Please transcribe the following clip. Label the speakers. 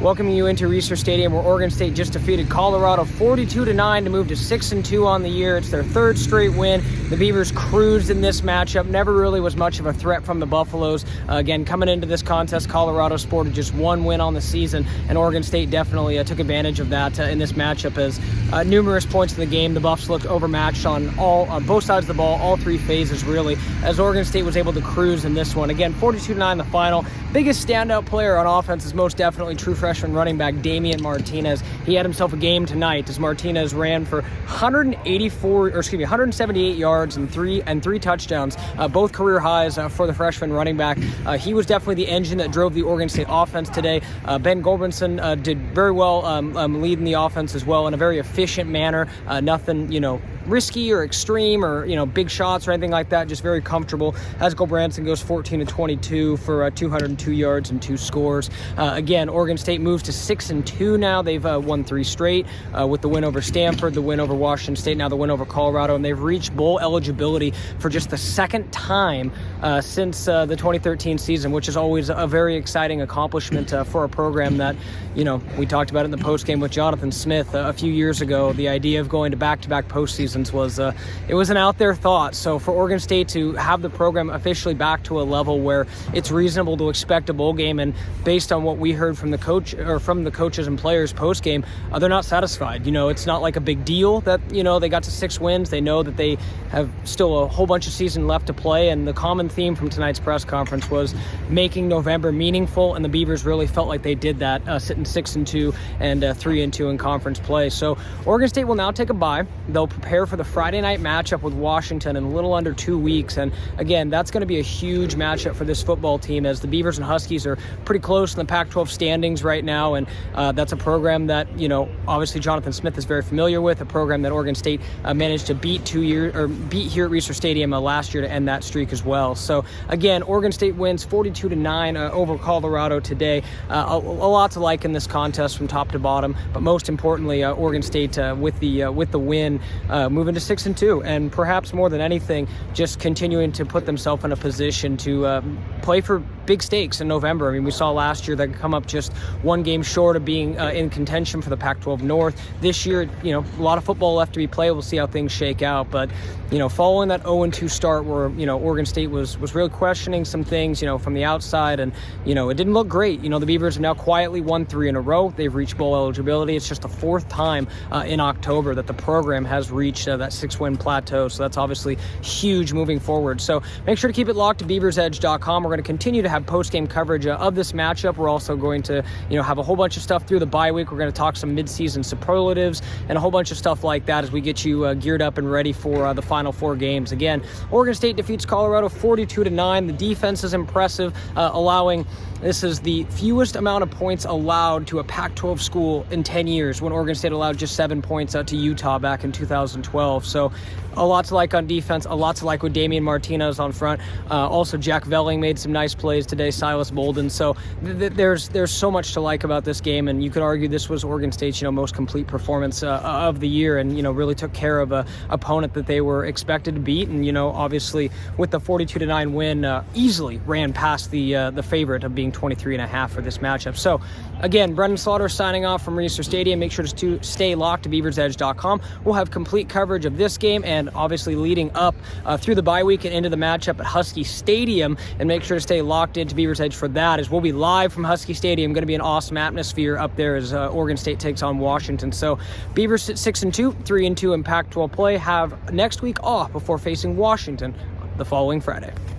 Speaker 1: welcoming you into Reser Stadium, where Oregon State just defeated Colorado 42-9 to move to 6-2 on the year. It's their third straight win. The Beavers cruised in this matchup, never really was much of a threat from the Buffaloes. Again, coming into this contest, Colorado sported just one win on the season, and Oregon State definitely took advantage of that in this matchup, as numerous points in the game, the Buffs looked overmatched on both sides of the ball, all three phases really, as Oregon State was able to cruise in this one. Again, 42-9 the final. Biggest standout player on offense is most definitely true freshman running back Damian Martinez. He had himself a game tonight, as Martinez ran for 178 yards and three touchdowns, both career highs for the freshman running back. He was definitely the engine that drove the Oregon State offense today. Ben Goldbranson did very well leading the offense as well in a very efficient manner. Nothing, risky or extreme or, big shots or anything like that. Just very comfortable, as Goldbranson goes 14-22 for 202 yards and 2 scores. Again, Oregon State moves to 6-2 now. They've won 3 straight with the win over Stanford, the win over Washington State, now the win over Colorado, and they've reached bowl eligibility for just the second time since the 2013 season, which is always a very exciting accomplishment for a program that, we talked about it in the postgame with Jonathan Smith a few years ago. The idea of going to back-to-back postseasons was it was an out there thought. So for Oregon State to have the program officially back to a level where it's reasonable to expect a bowl game, and based on what we heard from the coach or from the coaches and players post game, they're not satisfied. It's not like a big deal that they got to 6 wins. They know that they have still a whole bunch of season left to play, and the common theme from tonight's press conference was making November meaningful, and the Beavers really felt like they did that, sitting 6-2 and 3-2 in conference play. So Oregon State will now take a bye. They'll prepare for the Friday night matchup with Washington in a little under 2 weeks, and again, that's going to be a huge matchup for this football team, as the Beavers and Huskies are pretty close in the Pac-12 standings right now, and that's a program that obviously Jonathan Smith is very familiar with, a program that Oregon State managed to beat here at Reser Stadium last year to end that streak as well. So again, Oregon State wins 42-9 over Colorado today. A lot to like in this contest from top to bottom, but most importantly, Oregon State with the win, moving to 6-2, and perhaps more than anything, just continuing to put themselves in a position to play for big stakes in November. I mean, we saw last year that come up just one game short of being in contention for the Pac-12 North. This year, a lot of football left to be played. We'll see how things shake out, but following that 0-2 start where Oregon State was really questioning some things from the outside, and it didn't look great. The Beavers have now quietly won 3 in a row. They've reached bowl eligibility. It's just the 4th time in October that the program has reached that 6-win plateau, so that's obviously huge moving forward. So make sure to keep it locked to BeaversEdge.com. We're going to continue to have post-game coverage of this matchup. We're also going to have a whole bunch of stuff through the bye week. We're going to talk some mid-season superlatives and a whole bunch of stuff like that as we get you geared up and ready for the final 4 games. Again, Oregon State defeats Colorado 42-9. The defense is impressive, this is the fewest amount of points allowed to a Pac-12 school in 10 years, when Oregon State allowed just 7 points to Utah back in 2012. So a lot to like on defense, a lot to like with Damian Martinez on front. Also, Jack Velling made some nice plays today, Silas Bolden. So there's so much to like about this game, and you could argue this was Oregon State's most complete performance of the year, and really took care of a opponent that they were expected to beat, and obviously with the 42-9 win, easily ran past the favorite of being 23.5 for this matchup. So again, Brenden Slaughter signing off from Reser Stadium. Make sure to stay locked to BeaversEdge.com. We'll have complete coverage of this game, and obviously leading up through the bye week and into the matchup at Husky Stadium, and make sure to stay locked into Beavers Edge for that, as we'll be live from Husky Stadium. Going to be an awesome atmosphere up there as Oregon State takes on Washington. So Beavers sit 6-2, 3-2 in Pac-12 play, have next week off before facing Washington the following Friday.